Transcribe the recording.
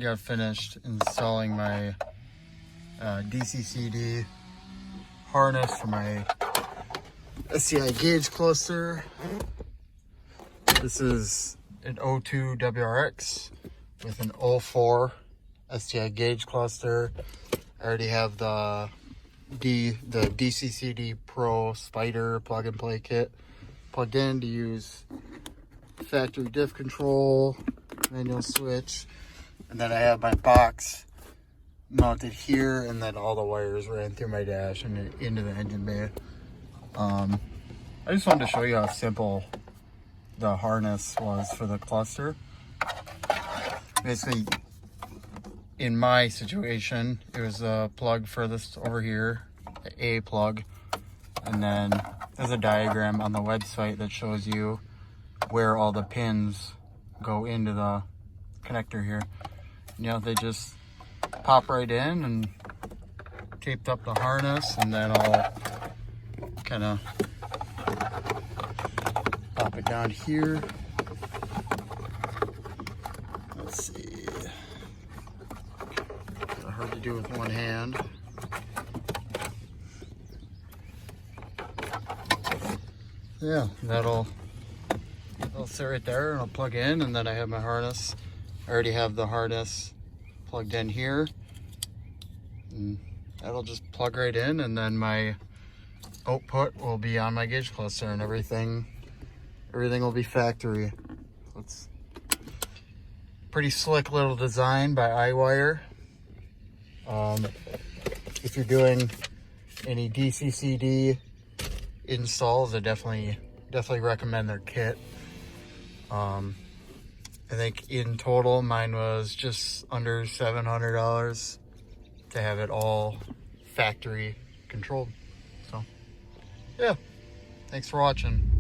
got finished installing my DCCD harness for my STI gauge cluster. This is an 02 WRX with an 04 STI gauge cluster. I already have the DCCD Pro Spiider plug and play kit plugged in to use factory diff control, manual switch, and then I have my box mounted here, and then all the wires ran through my dash and into the engine bay. I just wanted to show you how simple the harness was for the cluster. Basically, in my situation, it was a plug furthest over here, the A plug, and then there's a diagram on the website that shows you where all the pins go into the connector here. You know, they just pop right in and taped up the harness, and then I'll kind of pop it down here. Let's see. Kind of hard to do with one hand. Yeah, that'll sit right there, and I'll plug in, and then I have my harness. I already have the harness plugged in here, and that'll just plug right in, and then my output will be on my gauge cluster, and everything will be factory. It's pretty slick little design by iWire. If you're doing any DCCD installs, I definitely recommend their kit. I think in total mine was just under $700 to have it all factory controlled. So yeah, thanks for watching.